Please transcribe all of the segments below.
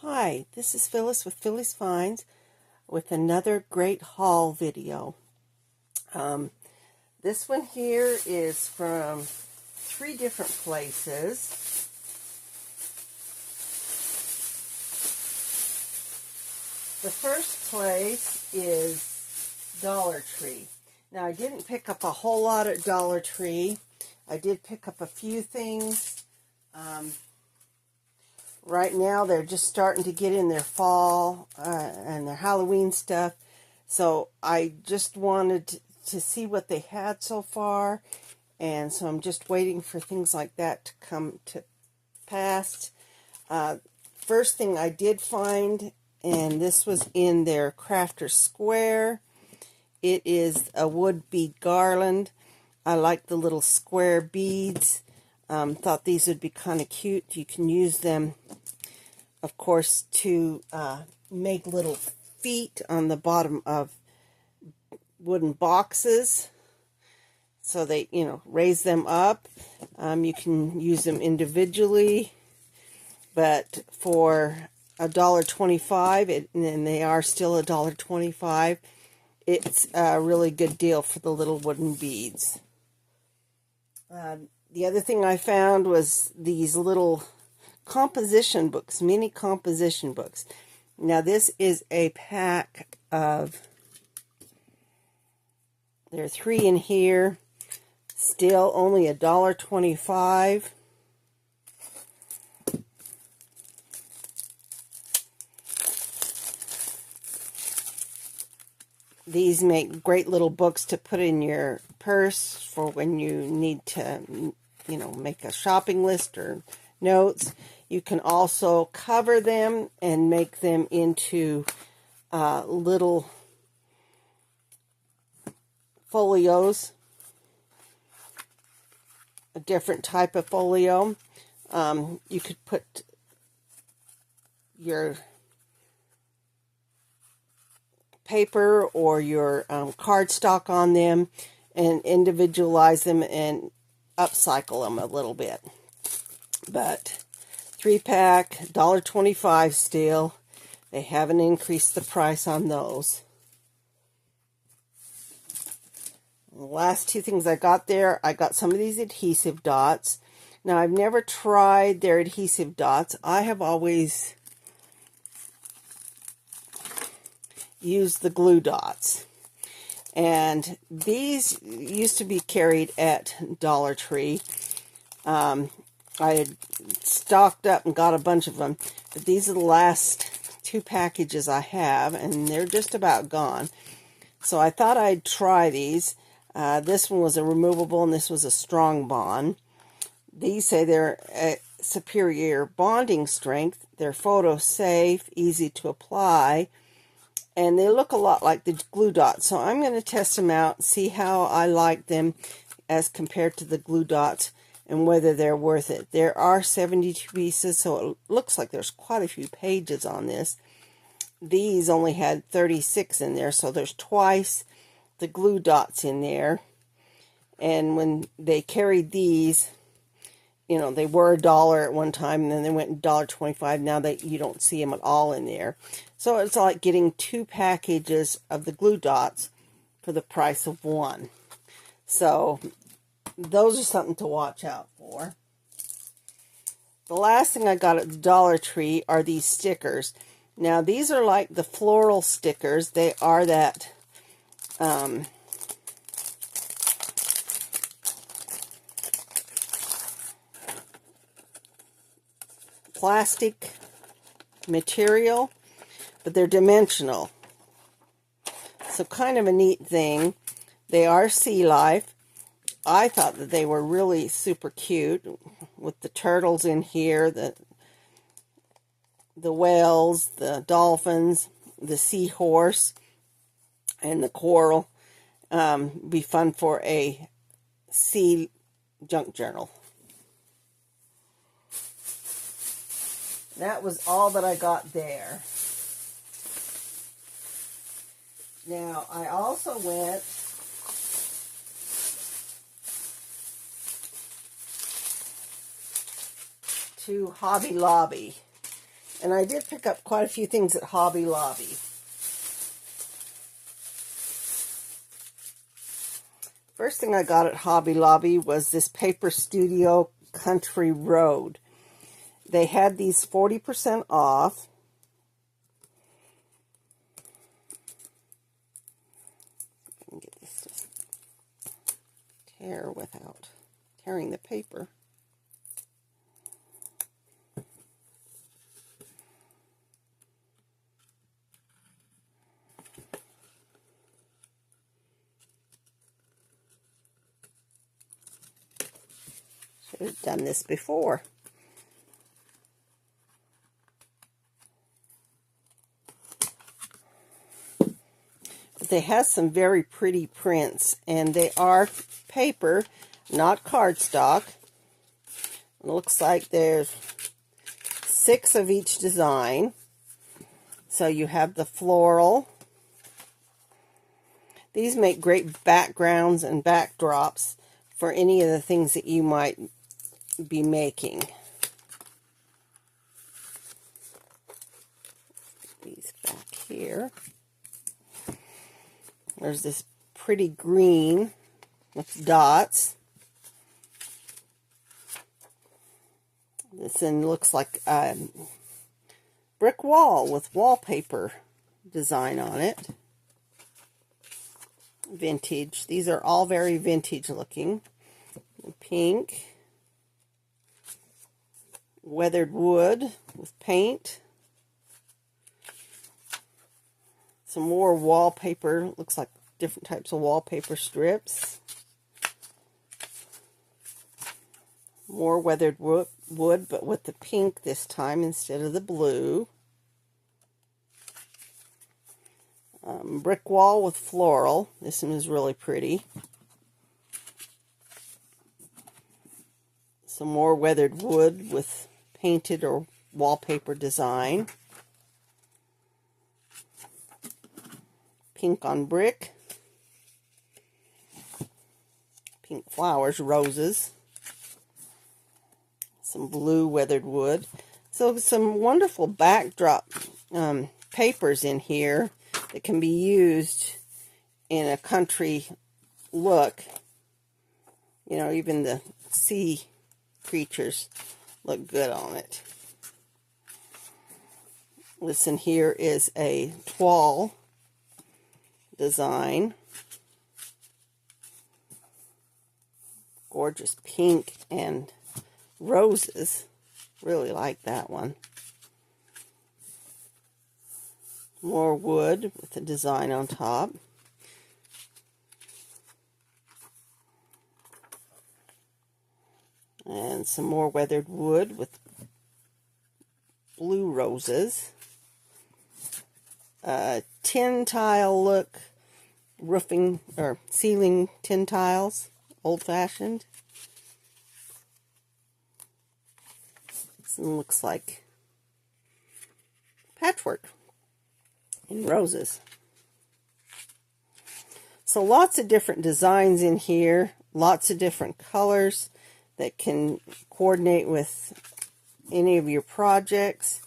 Hi, this is Phyllis with Phyllis Finds with another great haul video. This one here is from 3 different places. The first place is Dollar Tree. Now, I didn't pick up a whole lot at Dollar Tree. I did pick up a few things. Right now, they're just starting to get in their fall and their Halloween stuff. So I just wanted to see what they had so far. And so I'm just waiting for things like that to come to pass. First thing I did find, and this was in their Crafter Square. It is a wood bead garland. I like the little square beads. Thought these would be kind of cute. You can use them, of course, to make little feet on the bottom of wooden boxes. So they, raise them up. You can use them individually, but for $1.25, and they are still $1.25. It's a really good deal for the little wooden beads. The other thing I found was these little composition books, mini composition books. Now this is a pack of, there are 3 in here, still only $1.25. These make great little books to put in your purse for when you need to, make a shopping list or notes. You can also cover them and make them into little folios, a different type of folio. You could put your paper or your cardstock on them and individualize them and upcycle them a little bit. But 3-pack, $1.25 still. They haven't increased the price on those. The last 2 things I got there, I got some of these adhesive dots. Now, I've never tried their adhesive dots. I have always used the glue dots. And these used to be carried at Dollar Tree. I had stocked up and got a bunch of them, but these are the last 2 packages I have, and they're just about gone. So I thought I'd try these. This one was a removable, and this was a strong bond. These say they're a superior bonding strength. They're photo safe, easy to apply, and they look a lot like the glue dots. So I'm going to test them out, see how I like them as compared to the glue dots, and whether they're worth it. There are 72 pieces, so it looks like there's quite a few pages on this. These only had 36 in there, so there's twice the glue dots in there. And when they carried these, they were $1 at one time, and then they went $1.25. Now you don't see them at all in there. So it's like getting 2 packages of the glue dots for the price of 1. So those are something to watch out for. The last thing I got at the Dollar Tree are these stickers. Now, these are like the floral stickers. They are that plastic material, but they're dimensional. So kind of a neat thing. They are sea life. I thought that they were really super cute with the turtles in here, the whales, the dolphins, the seahorse, and the coral. Be fun for a sea junk journal. That was all that I got there. Now, I also went to Hobby Lobby. And I did pick up quite a few things at Hobby Lobby. First thing I got at Hobby Lobby was this Paper Studio Country Road. They had these 40% off. I can get this to tear without tearing the paper. Should have done this before. They have some very pretty prints, and they are paper, not cardstock. It looks like there's 6 of each design. So you have the floral. These make great backgrounds and backdrops for any of the things that you might be making. These back here. There's this pretty green with dots. This one looks like a brick wall with wallpaper design on it. Vintage. These are all very vintage looking. Pink. Weathered wood with paint. Some more wallpaper. Looks like different types of wallpaper strips. More weathered wood, but with the pink this time instead of the blue. Brick wall with floral. This one is really pretty. Some more weathered wood with painted or wallpaper design. Pink on brick. Pink flowers, roses. Some blue weathered wood. So some wonderful backdrop papers in here that can be used in a country look. You know, even the sea creatures look good on it. Listen, here is a toile design. Gorgeous pink and roses. Really like that one. More wood with a design on top. And some more weathered wood with blue roses. Tin tile look, roofing or ceiling tin tiles, old-fashioned. This one looks like patchwork in roses. So lots of different designs in here, lots of different colors that can coordinate with any of your projects.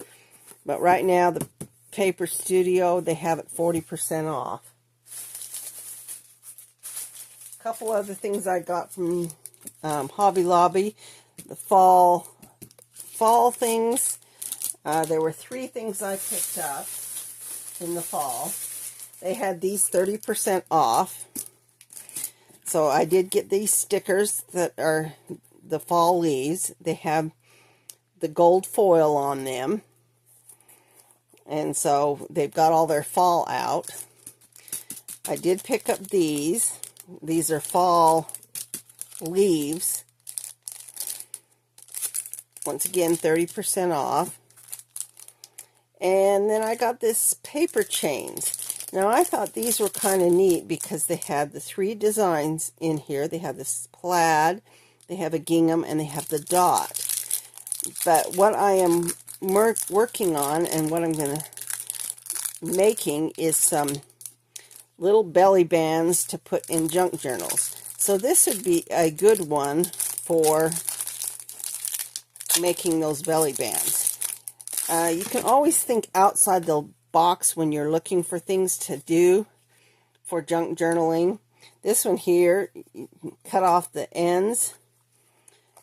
But right now, the Paper Studio, they have it 40% off. A couple other things I got from Hobby Lobby. The fall things. There were 3 things I picked up in the fall. They had these 30% off. So I did get these stickers that are the fall leaves. They have the gold foil on them. And so they've got all their fall out. I did pick up these. These are fall leaves. Once again, 30% off. And then I got this paper chains. Now I thought these were kind of neat because they had the 3 designs in here. They have this plaid, they have a gingham, and they have the dot. But what I am working on and what I'm going to making is some little belly bands to put in junk journals. So this would be a good one for making those belly bands. You can always think outside the box when you're looking for things to do for junk journaling. This one here, you can cut off the ends,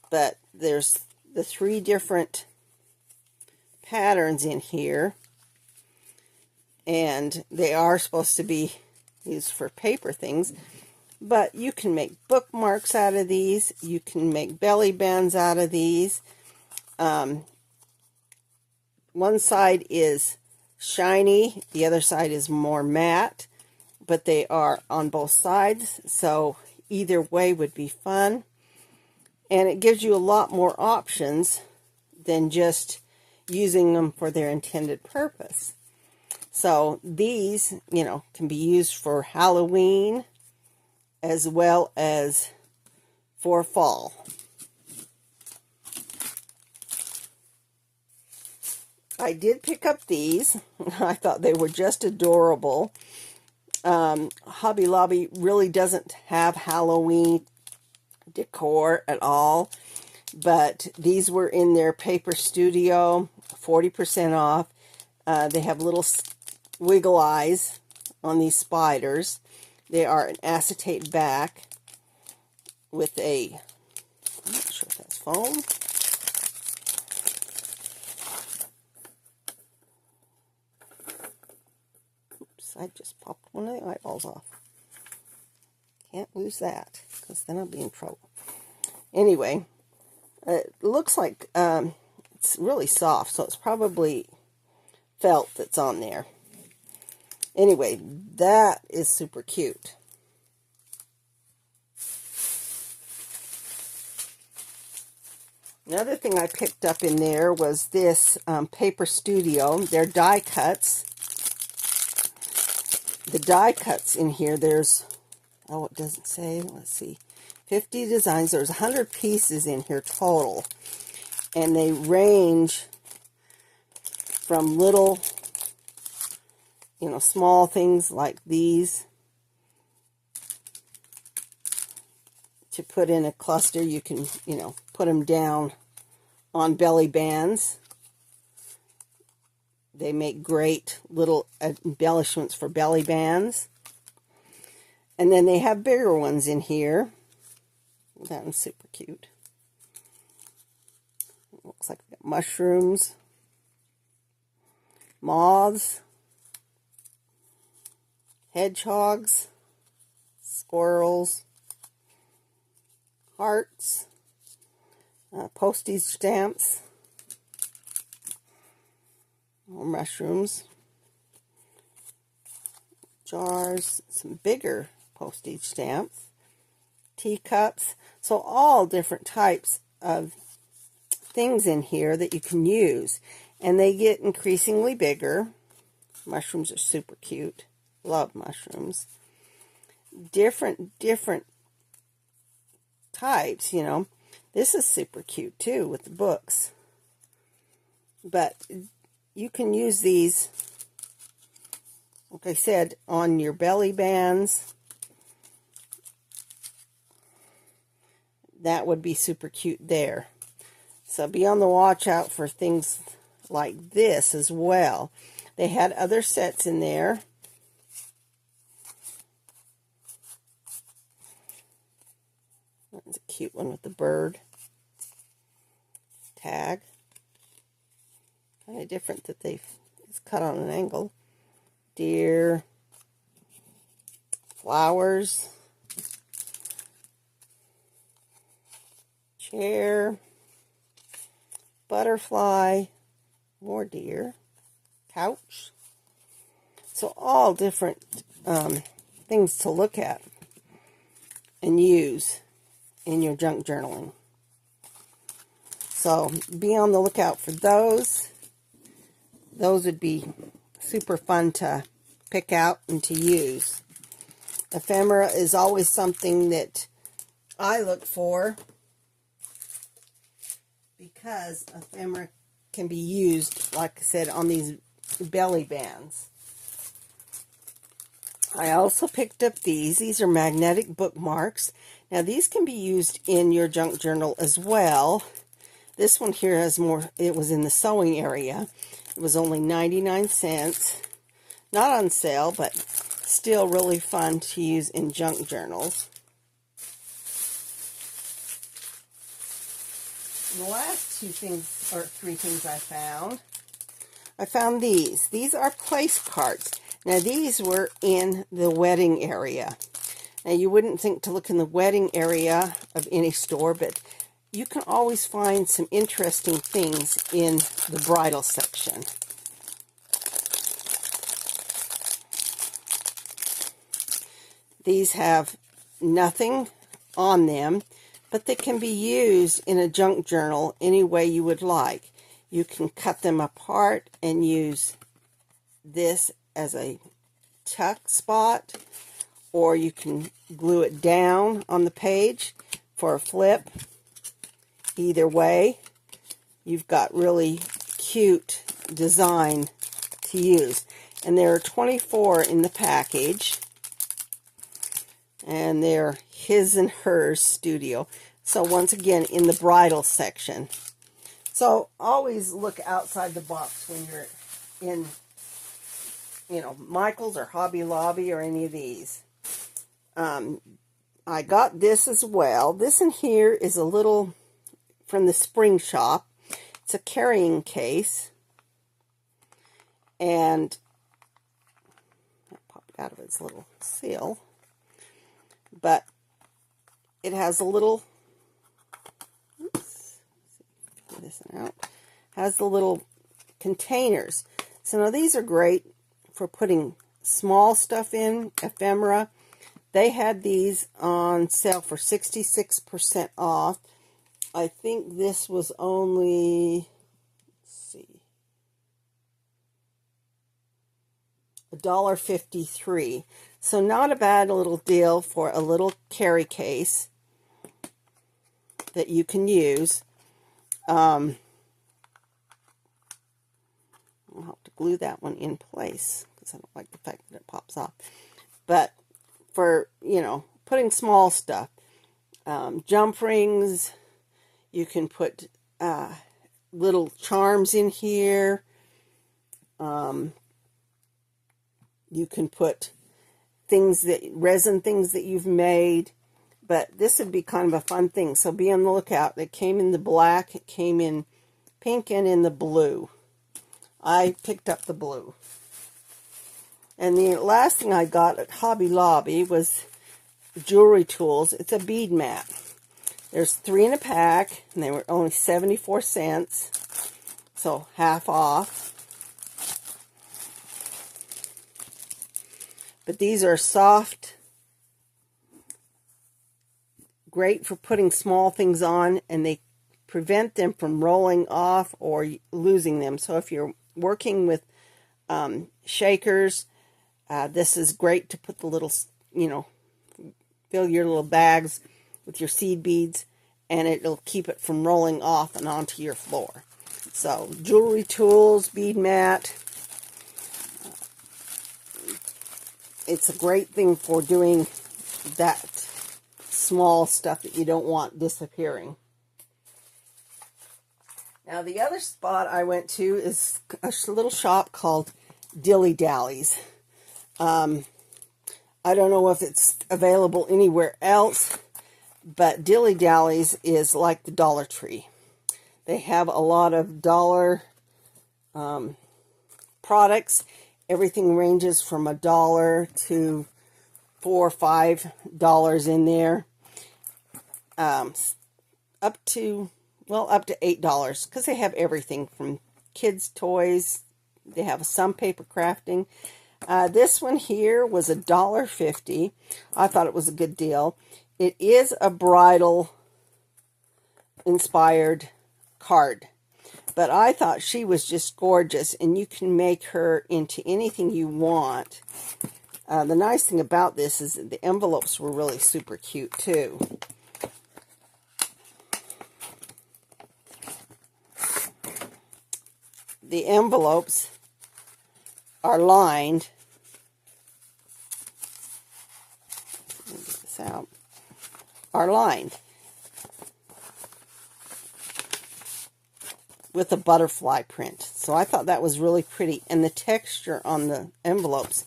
but there's the 3 different patterns in here, and they are supposed to be used for paper things, but you can make bookmarks out of these. You can make belly bands out of these. One side is shiny, the other side is more matte, but they are on both sides, so either way would be fun. And it gives you a lot more options than just using them for their intended purpose. So these, can be used for Halloween as well as for fall. I did pick up these. I thought they were just adorable. Hobby Lobby really doesn't have Halloween decor at all, but these were in their paper studio, 40% off. They have little wiggle eyes on these spiders. They are an acetate back with a, I'm not sure if that's foam. Oops, I just popped one of the eyeballs off. Can't lose that, because then I'll be in trouble. Anyway, it looks like it's really soft, so it's probably felt that's on there. Anyway, that is super cute. Another thing I picked up in there was this Paper Studio. They're die cuts. The die cuts in here, there's, oh, it doesn't say, let's see, 50 designs. There's 100 pieces in here total. And they range from little, small things like these to put in a cluster. You can, put them down on belly bands. They make great little embellishments for belly bands. And then they have bigger ones in here. That one's super cute. It looks like they got mushrooms, moths, hedgehogs, squirrels, hearts, postage stamps, more mushrooms, jars, some bigger postage stamps, teacups. So all different types of things in here that you can use. And they get increasingly bigger. Mushrooms are super cute. Love mushrooms. Different types, This is super cute too with the books. But you can use these, like I said, on your belly bands. That would be super cute there. So be on the watch out for things like this as well. They had other sets in there. That's a cute one with the bird tag. Kind of different that it's cut on an angle. Deer, flowers, chair, butterfly, more deer, couch. So all different things to look at and use in your junk journaling. So be on the lookout for those. Those would be super fun to pick out and to use. Ephemera is always something that I look for, because ephemera can be used, like I said, on these belly bands. I also picked up these. These are magnetic bookmarks. Now these can be used in your junk journal as well, This one here has more. It was in the sewing area. It was only 99 cents. Not on sale, but still really fun to use in junk journals. And the last two things, or three things I found these. These are place cards. Now these were in the wedding area. Now you wouldn't think to look in the wedding area of any store, but you can always find some interesting things in the bridal section. These have nothing on them, but they can be used in a junk journal any way you would like. You can cut them apart and use this as a tuck spot, or you can glue it down on the page for a flip. Either way, you've got really cute design to use. And there are 24 in the package. And they're his and hers studio. So once again, in the bridal section. So always look outside the box when you're in, you know, Michael's or Hobby Lobby or any of these. I got this as well. This in here is a little from the Spring Shop. It's a carrying case. And that popped out of its little seal. But it has a little, oops, get this one out, has the little containers. So now these are great for putting small stuff in, ephemera. They had these on sale for 66% off. I think this was only, let's see, $1.53. So not a bad little deal for a little carry case that you can use. I'll have to glue that one in place because I don't like the fact that it pops off. But for, you know, putting small stuff, jump rings, you can put little charms in here. You can put things that, resin things that you've made, but this would be kind of a fun thing. So be on the lookout. It came in the black, it came in pink, and in the blue. I picked up the blue. And the last thing I got at Hobby Lobby was jewelry tools. It's a bead mat. There's 3 in a pack, and they were only 74 cents, so half off. But these are soft, great for putting small things on, and they prevent them from rolling off or losing them. So if you're working with shakers, this is great to put the little, you know, fill your little bags with your seed beads, and it'll keep it from rolling off and onto your floor. So jewelry tools, bead mat. It's a great thing for doing that small stuff that you don't want disappearing. Now the other spot I went to is a little shop called Dilly Dally's. I don't know if it's available anywhere else, but Dilly Dally's is like the Dollar Tree. They have a lot of dollar products. Everything ranges from $1 to $4 or $5 in there, up to $8, because they have everything from kids' toys. They have some paper crafting. This one here was $1.50. I thought it was a good deal. It is a bridal inspired card. But I thought she was just gorgeous, and you can make her into anything you want. The nice thing about this is that the envelopes were really super cute, too. The envelopes are lined. Let me get this out. Are lined. with a butterfly print. So I thought that was really pretty. And the texture on the envelopes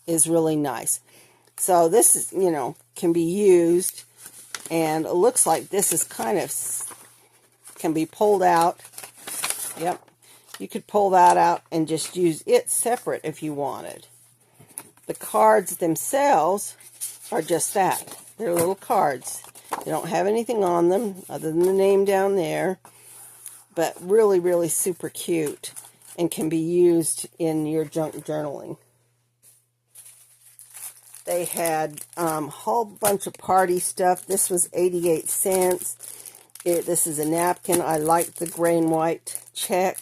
is really nice. So this is, you know, can be used. And it looks like this is kind of, can be pulled out. Yep. You could pull that out and just use it separate if you wanted. The cards themselves are just that. They're little cards. They don't have anything on them other than the name down there. But really, really super cute and can be used in your junk journaling. They had a whole bunch of party stuff. This was 88 cents. This is a napkin. I like the gray and white check,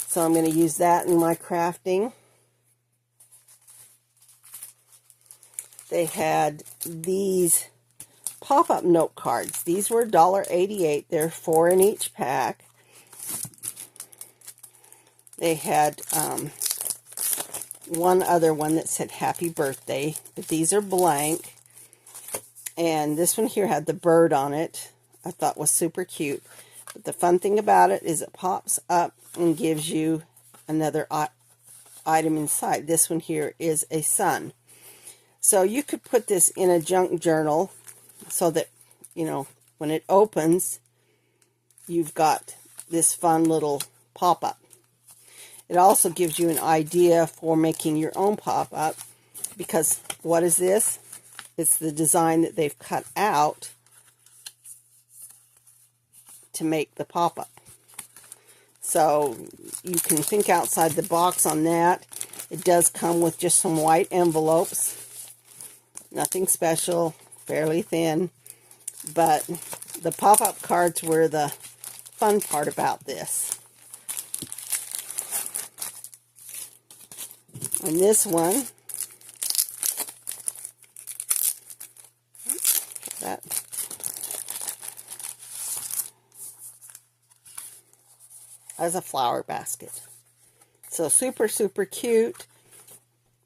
so I'm going to use that in my crafting. They had these pop-up note cards. These were $1.88. They're 4 in each pack. They had one other one that said happy birthday, but these are blank. And this one here had the bird on it. I thought was super cute. But the fun thing about it is it pops up and gives you another item inside. This one here is a sun. So you could put this in a junk journal so that, you know, when it opens, you've got this fun little pop-up. It also gives you an idea for making your own pop-up, because what is this? It's the design that they've cut out to make the pop-up. So you can think outside the box on that. It does come with just some white envelopes. Nothing special, fairly thin. But the pop-up cards were the fun part about this. And this one, that as a flower basket. So super, super cute.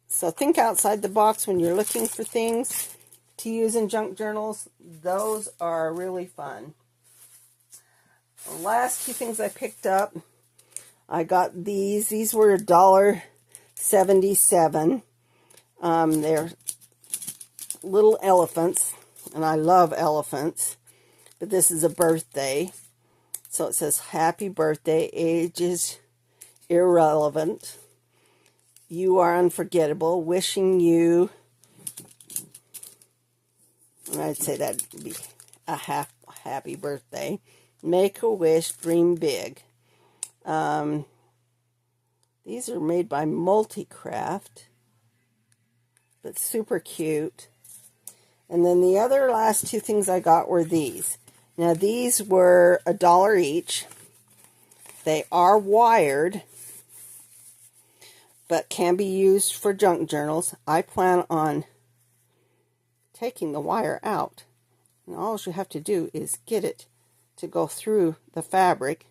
So think outside the box when you're looking for things to use in junk journals. Those are really fun. The last two things I picked up, I got these. These were $1.77. They're little elephants, and I love elephants. But this is a birthday. So it says, happy birthday, age is irrelevant. You are unforgettable. Wishing you, and I'd say that'd be a happy birthday. Make a wish, dream big. These are made by Multicraft, but super cute. And then the other last two things I got were these. Now these were $1 each. They are wired, but can be used for junk journals. I plan on taking the wire out. And all you have to do is get it to go through the fabric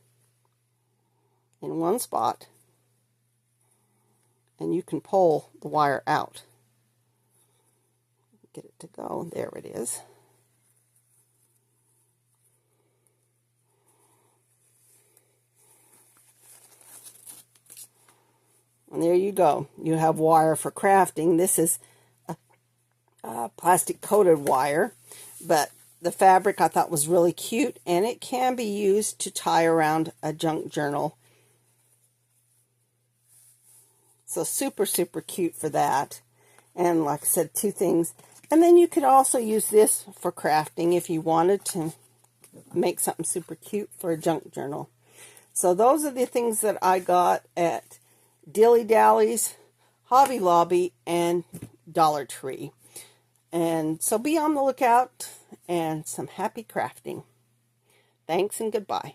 in one spot. And you can pull the wire out. Get it to go. There it is. And there you go. You have wire for crafting. This is a plastic coated wire, but the fabric I thought was really cute, and it can be used to tie around a junk journal. So super, super cute for that. And like I said, two things. And then you could also use this for crafting if you wanted to make something super cute for a junk journal. So those are the things that I got at Dilly Dally's, Hobby Lobby, and Dollar Tree. And so be on the lookout, and some happy crafting. Thanks and goodbye.